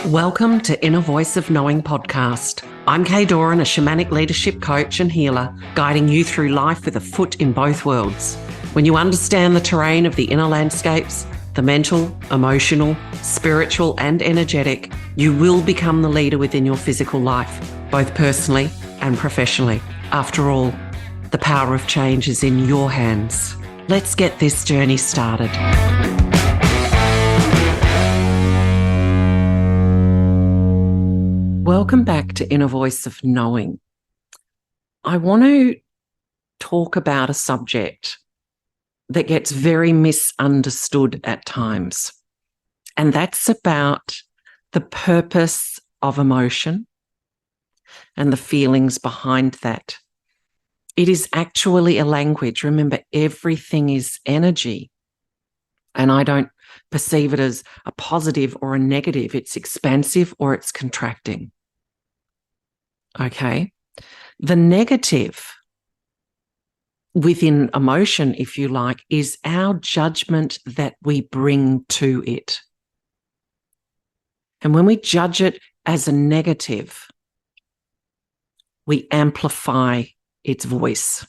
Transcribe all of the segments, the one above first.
Welcome to Inner Voice of Knowing podcast. I'm Kaye, a shamanic leadership coach and healer, guiding you through life with a foot in both worlds. When you understand the terrain of the inner landscapes, the mental, emotional, spiritual, and energetic, you will become the leader within your physical life, both personally and professionally. After all, the power of change is in your hands. Let's get this journey started. Welcome back to Inner Voice of Knowing. I want to talk about a subject that gets very misunderstood at times, and that's about the purpose of emotion and the feelings behind that. It is actually a language. Remember, everything is energy, and I don't perceive it as a positive or a negative. It's expansive or it's contracting. Okay. The negative within emotion, if you like, is our judgment that we bring to it. And when we judge it as a negative, we amplify its voice.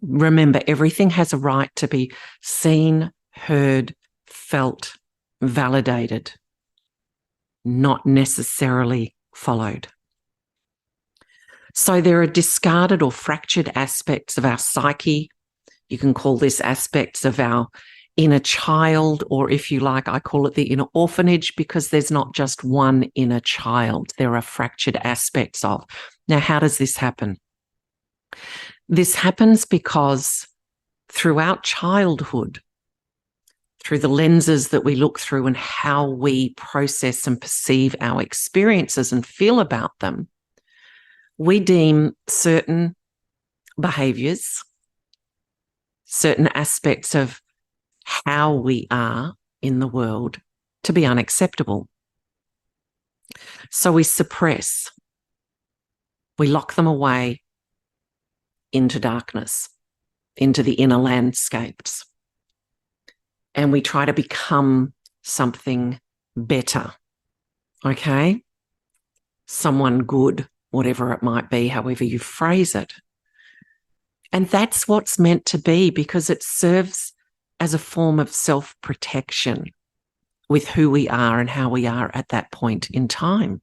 Remember, everything has a right to be seen, heard, felt, validated, not necessarily followed. So there are discarded or fractured aspects of our psyche. You can call this aspects of our inner child, or if you like, I call it the inner orphanage, because there's not just one inner child. There are fractured aspects of. Now, how does this happen? This happens because throughout childhood, through the lenses that we look through and how we process and perceive our experiences and feel about them, we deem certain behaviours, certain aspects of how we are in the world to be unacceptable. So we suppress, we lock them away into darkness, into the inner landscapes, and we try to become something better, okay? Someone good, whatever it might be, however you phrase it. And that's what's meant to be, because it serves as a form of self-protection with who we are and how we are at that point in time.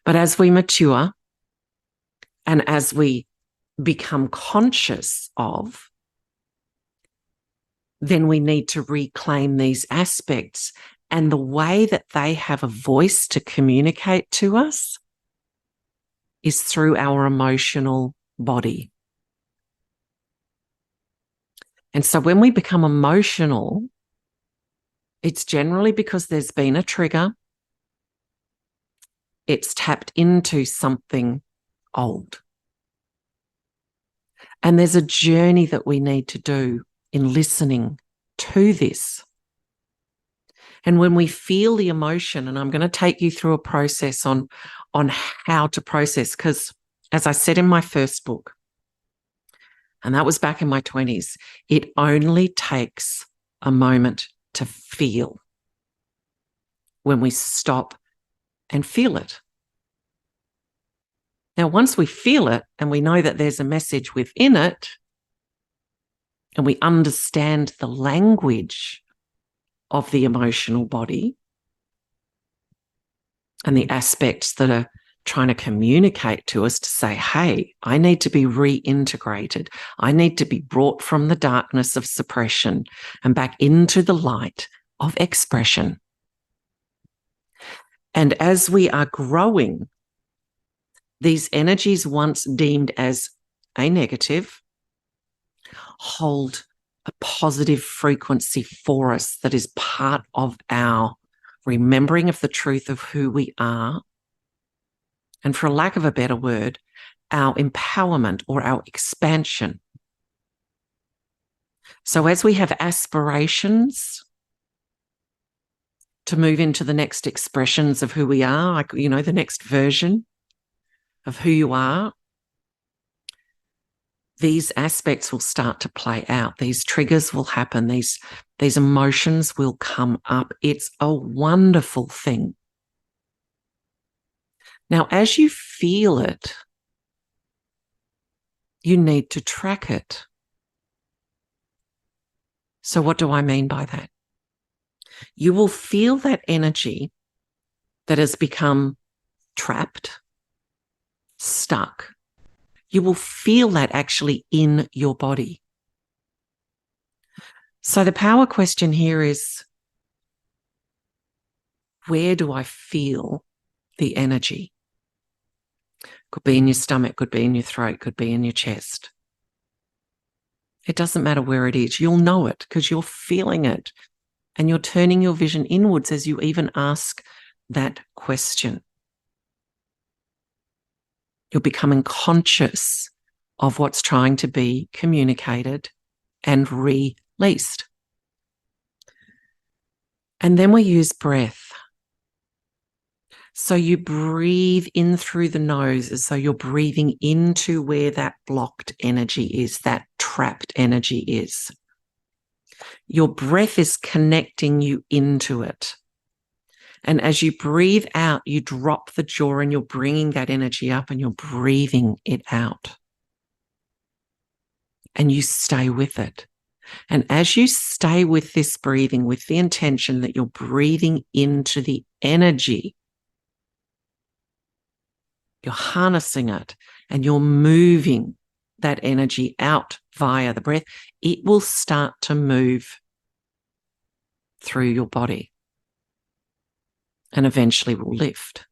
But as we mature and as we become conscious of, then we need to reclaim these aspects. And the way that they have a voice to communicate to us is through our emotional body. And so when we become emotional, it's generally because there's been a trigger. It's tapped into something old. And there's a journey that we need to do in listening to this. And when we feel the emotion, and I'm going to take you through a process on how to process, because as I said in my first book, and that was back in my 20s, it only takes a moment to feel when we stop and feel it. Now, once we feel it and we know that there's a message within it, and we understand the language of the emotional body and the aspects that are trying to communicate to us to say, hey, I need to be reintegrated. I need to be brought from the darkness of suppression and back into the light of expression. And as we are growing, these energies once deemed as a negative hold a positive frequency for us that is part of our remembering of the truth of who we are, and for lack of a better word, our empowerment or our expansion. So as we have aspirations to move into the next expressions of who we are, like, the next version of who you are, these aspects will start to play out. These triggers will happen. These These emotions will come up. It's a wonderful thing. Now, as you feel it, you need to track it. So what do I mean by that? You will feel that energy that has become trapped, stuck. You will feel that actually in your body. So the power question here is, where do I feel the energy? Could be in your stomach, could be in your throat, could be in your chest. It doesn't matter where it is. You'll know it because you're feeling it, and you're turning your vision inwards as you even ask that question. You're becoming conscious of what's trying to be communicated and released. And then we use breath. So you breathe in through the nose as though you're breathing into where that blocked energy is, that trapped energy is. Your breath is connecting you into it. And as you breathe out, you drop the jaw and you're bringing that energy up and you're breathing it out. And you stay with it. And as you stay with this breathing, with the intention that you're breathing into the energy, you're harnessing it and you're moving that energy out via the breath, it will start to move through your body and eventually will lift.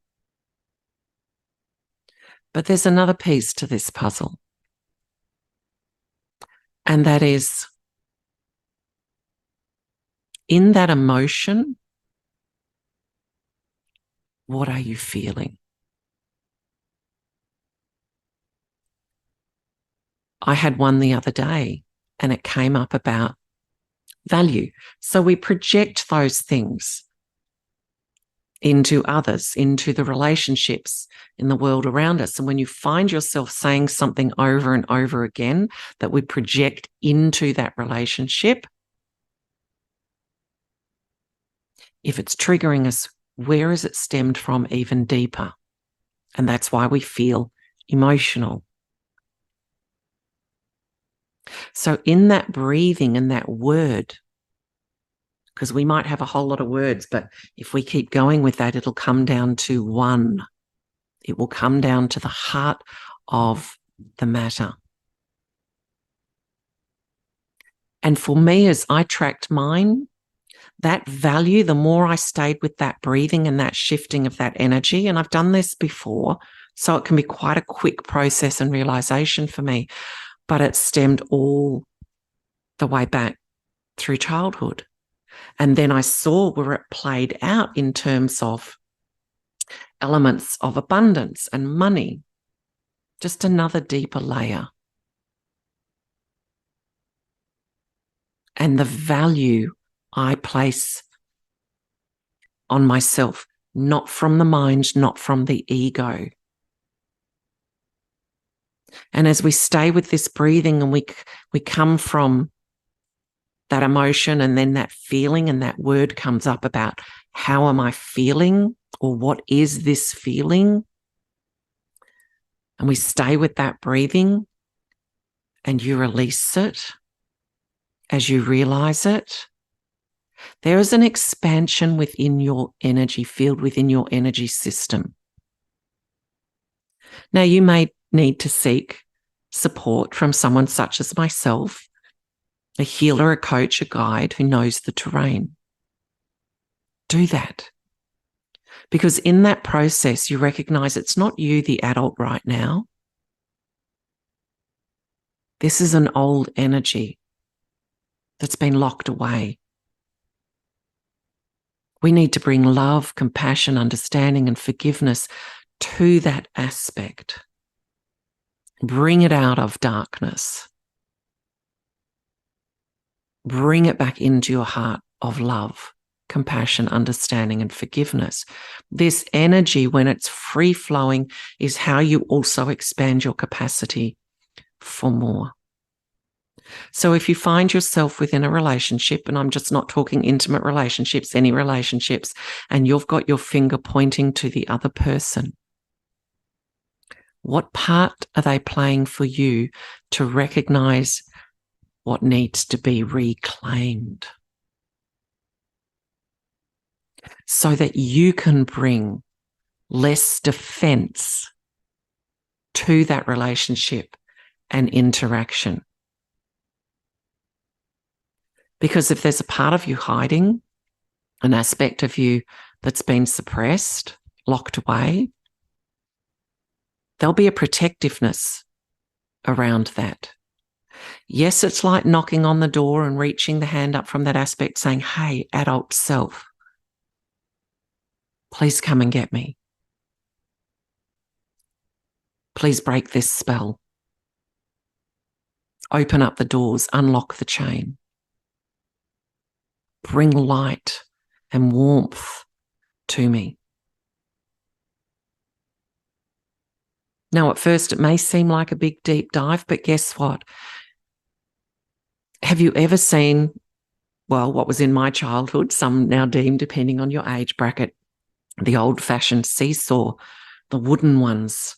But there's another piece to this puzzle, and that is, in that emotion, what are you feeling? I had one the other day and it came up about value. So we project those things into others, into the relationships in the world around us. And when you find yourself saying something over and over again that we project into that relationship, if it's triggering us, where is it stemmed from even deeper? And that's why we feel emotional. So in that breathing and that word, because we might have a whole lot of words, but if we keep going with that, it'll come down to one. It will come down to the heart of the matter. And for me, as I tracked mine, that value, the more I stayed with that breathing and that shifting of that energy, and I've done this before, so it can be quite a quick process and realization for me, but it stemmed all the way back through childhood. And then I saw where it played out in terms of elements of abundance and money, just another deeper layer. And the value I place on myself, not from the mind, not from the ego. And as we stay with this breathing and we come from that emotion and then that feeling, and that word comes up about how am I feeling, or what is this feeling? And we stay with that breathing and you release it as you realize it. There is an expansion within your energy field, within your energy system. Now, you may need to seek support from someone such as myself, a healer, a coach, a guide who knows the terrain. Do that. Because in that process, you recognize it's not you, the adult, right now. This is an old energy that's been locked away. We need to bring love, compassion, understanding, and forgiveness to that aspect. Bring it out of darkness. Bring it back into your heart of love, compassion, understanding, and forgiveness. This energy, when it's free-flowing, is how you also expand your capacity for more. So if you find yourself within a relationship, and I'm just not talking intimate relationships, any relationships, and you've got your finger pointing to the other person, what part are they playing for you to recognize what needs to be reclaimed so that you can bring less defense to that relationship and interaction? Because if there's a part of you hiding, an aspect of you that's been suppressed, locked away, there'll be a protectiveness around that. Yes, it's like knocking on the door and reaching the hand up from that aspect saying, hey, adult self, please come and get me. Please break this spell. Open up the doors, unlock the chain. Bring light and warmth to me. Now, at first, it may seem like a big, deep dive, but guess what? Have you ever seen, well, what was in my childhood, some now deemed, depending on your age bracket, the old-fashioned seesaw, the wooden ones,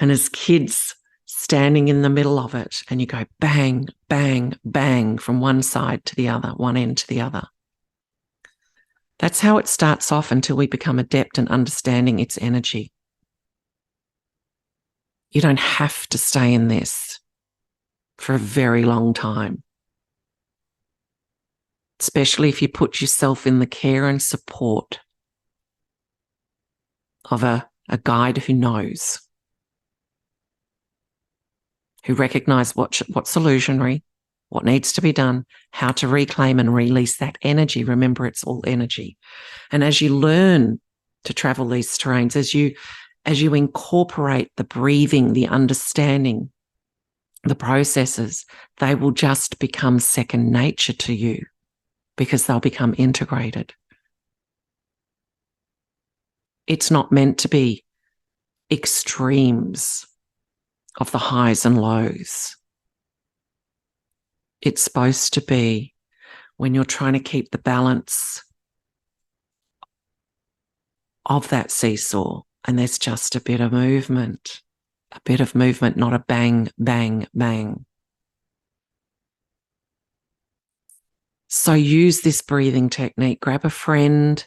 and as kids standing in the middle of it, and you go bang, bang, bang from one side to the other, one end to the other. That's how it starts off until we become adept in understanding its energy. You don't have to stay in this for a very long time, especially if you put yourself in the care and support of a guide who knows, who recognises what's illusionary, what needs to be done, how to reclaim and release that energy. Remember, it's all energy. And as you learn to travel these terrains, as you incorporate the breathing, the understanding, the processes, they will just become second nature to you because they'll become integrated. It's not meant to be extremes of the highs and lows. It's supposed to be when you're trying to keep the balance of that seesaw, and there's just a bit of movement, not a bang, bang, bang. So use this breathing technique. Grab a friend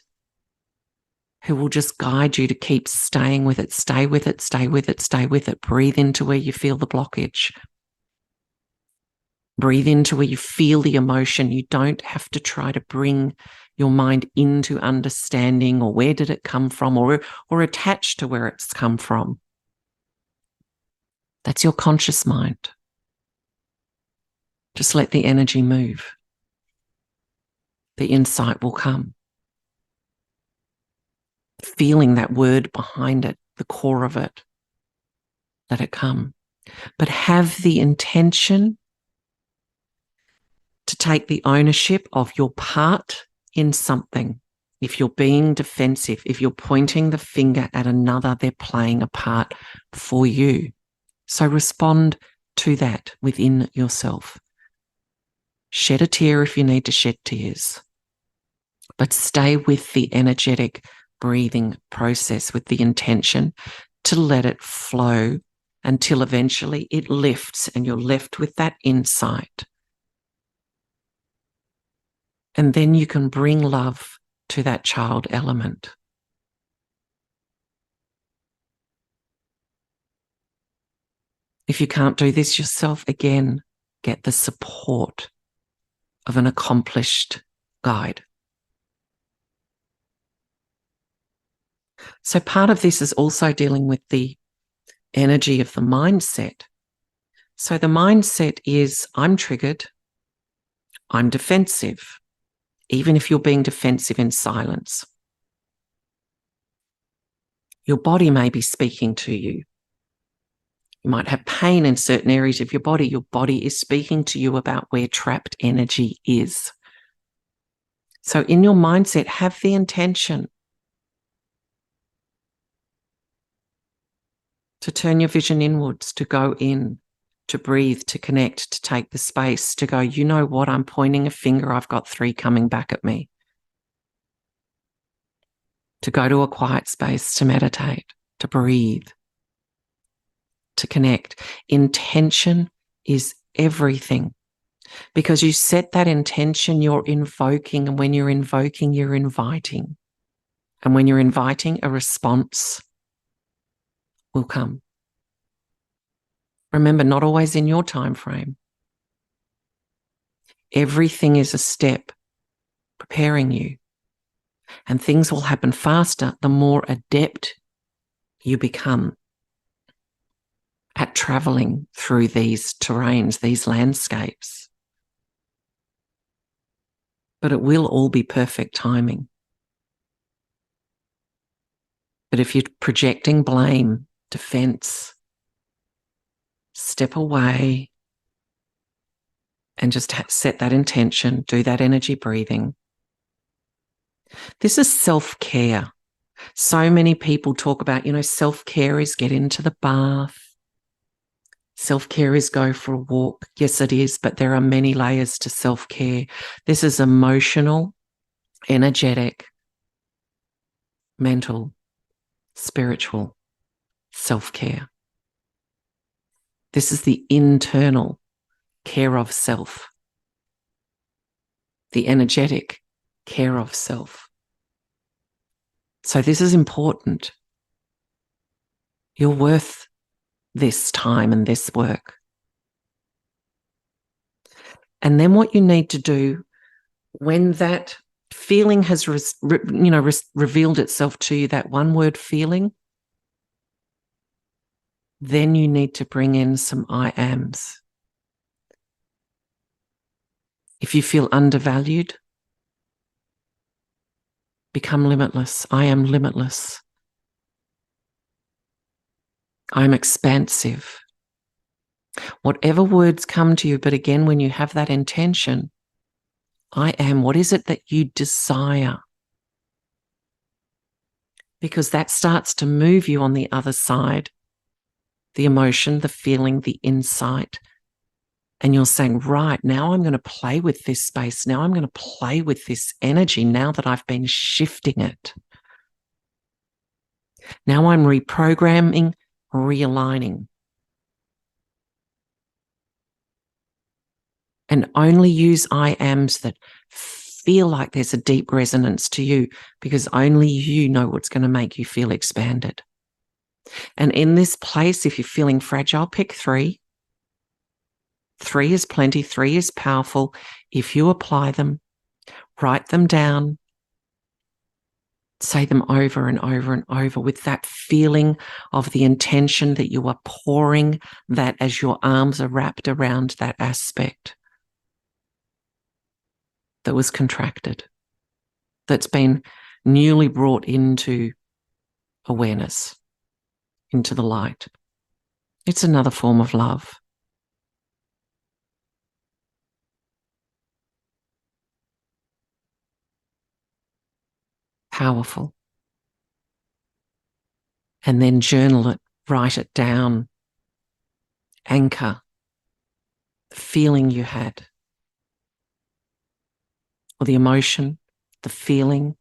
who will just guide you to keep staying with it. Stay with it, stay with it, stay with it. Breathe into where you feel the blockage. Breathe into where you feel the emotion. You don't have to try to bring your mind into understanding or where did it come from or attach to where it's come from. That's your conscious mind. Just let the energy move. The insight will come. Feeling that word behind it, the core of it, let it come. But have the intention to take the ownership of your part in something. If you're being defensive, if you're pointing the finger at another, they're playing a part for you. So respond to that within yourself. Shed a tear if you need to shed tears, but stay with the energetic breathing process with the intention to let it flow until eventually it lifts and you're left with that insight. And then you can bring love to that child element. If you can't do this yourself, again, get the support of an accomplished guide. So part of this is also dealing with the energy of the mindset. So the mindset is, I'm triggered, I'm defensive, even if you're being defensive in silence. Your body may be speaking to you. You might have pain in certain areas of your body. Your body is speaking to you about where trapped energy is. So in your mindset, have the intention to turn your vision inwards, to go in, to breathe, to connect, to take the space, to go, you know what, I'm pointing a finger, I've got 3 coming back at me. To go to a quiet space, to meditate, to breathe, to connect. Intention is everything. Because you set that intention, you're invoking, and when you're invoking, you're inviting. And when you're inviting, a response will come. Remember, not always in your time frame. Everything is a step preparing you. And things will happen faster the more adept you become at traveling through these terrains, these landscapes. But it will all be perfect timing. But if you're projecting blame, defense, step away and just set that intention, do that energy breathing. This is self-care. So many people talk about, self-care is get into the bath. Self-care is go for a walk. Yes, it is, but there are many layers to self-care. This is emotional, energetic, mental, spiritual self-care. This is the internal care of self, the energetic care of self. So this is important. You're worth this time and this work. And then what you need to do when that feeling has revealed itself to you, that one word feeling, then you need to bring in some I ams. If you feel undervalued, become limitless. I am limitless. I'm expansive. Whatever words come to you, but again, when you have that intention, I am, what is it that you desire? Because that starts to move you on the other side, the emotion, the feeling, the insight. And you're saying, right, now I'm going to play with this space. Now I'm going to play with this energy now that I've been shifting it. Now I'm reprogramming, realigning. And only use I ams that feel like there's a deep resonance to you, because only you know what's going to make you feel expanded. And in this place, if you're feeling fragile, pick 3. 3 is plenty. 3 is powerful. If you apply them, write them down, say them over and over and over with that feeling of the intention that you are pouring that as your arms are wrapped around that aspect that was contracted, that's been newly brought into awareness, into the light. It's another form of love. Powerful. And then journal it, write it down, anchor the feeling you had, or the emotion, the feeling,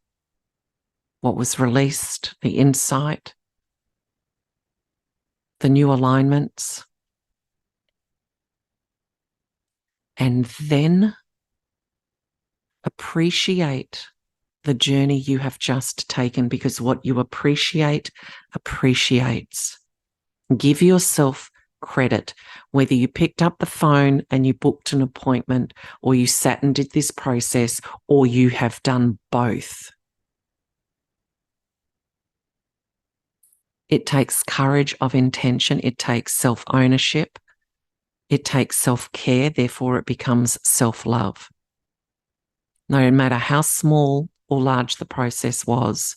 what was released, the insight, the new alignments. And then appreciate the journey you have just taken, because what you appreciate appreciates. Give yourself credit, whether you picked up the phone and you booked an appointment, or you sat and did this process, or you have done both. It takes courage of intention. It takes self-ownership. It takes self-care. Therefore, it becomes self-love. No matter how small or large the process was,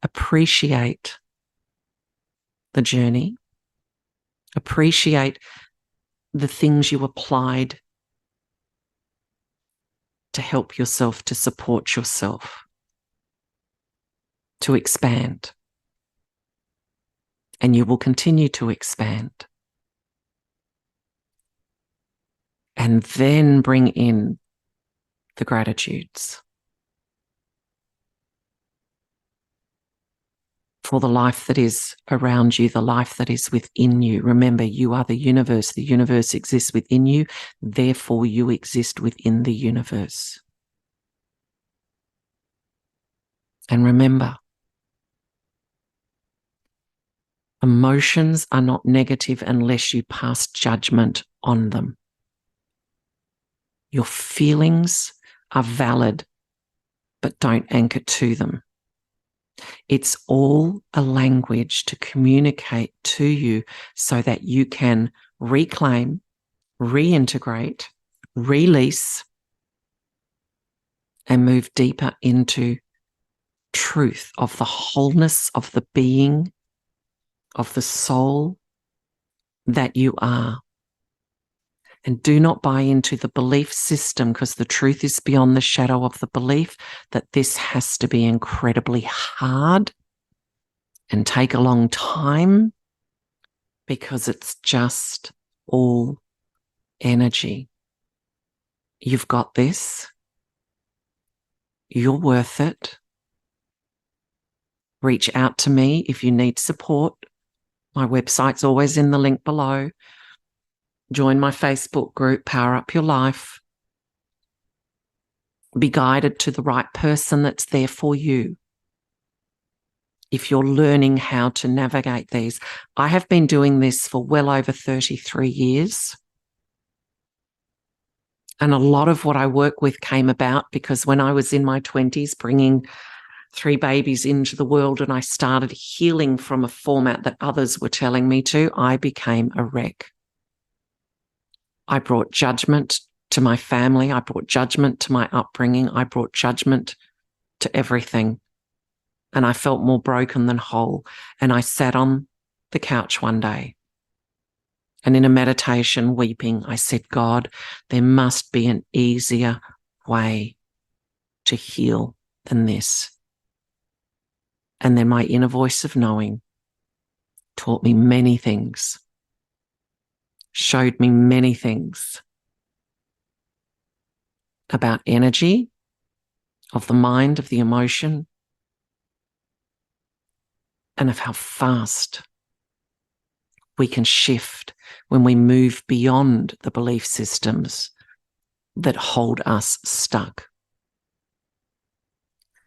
appreciate the journey. Appreciate the things you applied to help yourself, to support yourself, to expand. And you will continue to expand. And then bring in the gratitudes for the life that is around you, the life that is within you. Remember, you are the universe. The universe exists within you. Therefore, you exist within the universe. And remember, emotions are not negative unless you pass judgment on them. Your feelings are valid, but don't anchor to them. It's all a language to communicate to you so that you can reclaim, reintegrate, release, and move deeper into truth of the wholeness of the being, of the soul that you are. And do not buy into the belief system, because the truth is beyond the shadow of the belief that this has to be incredibly hard and take a long time, because it's just all energy. You've got this. You're worth it. Reach out to me if you need support. My website's always in the link below. Join my Facebook group, Power Up Your Life. Be guided to the right person that's there for you. If you're learning how to navigate these, I have been doing this for well over 33 years. And a lot of what I work with came about because when I was in my 20s, bringing 3 babies into the world, and I started healing from a format that others were telling me to, I became a wreck. I brought judgment to my family. I brought judgment to my upbringing. I brought judgment to everything. And I felt more broken than whole. And I sat on the couch one day and in a meditation, weeping, I said, God, there must be an easier way to heal than this. And then my inner voice of knowing taught me many things, showed me many things about energy, of the mind, of the emotion, and of how fast we can shift when we move beyond the belief systems that hold us stuck.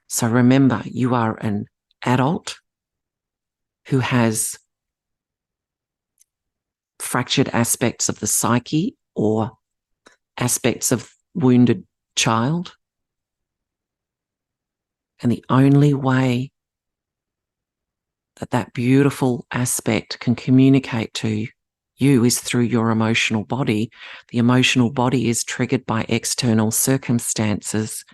So remember, you are an adult who has fractured aspects of the psyche or aspects of wounded child. And the only way that that beautiful aspect can communicate to you is through your emotional body. The emotional body is triggered by external circumstances.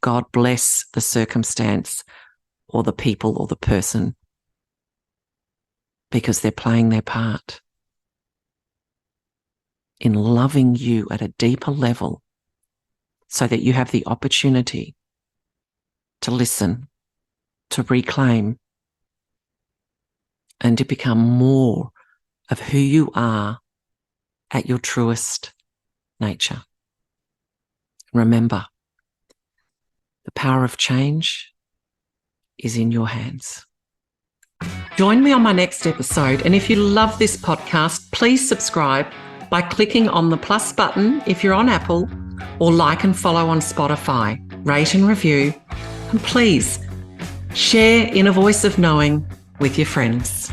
God bless the circumstance or the people or the person, because they're playing their part in loving you at a deeper level so that you have the opportunity to listen, to reclaim, and to become more of who you are at your truest nature. Remember, the power of change is in your hands. Join me on my next episode, and if you love this podcast, please subscribe by clicking on the plus button if you're on Apple, or like and follow on Spotify, rate and review, and please share Inner Voice of Knowing with your friends.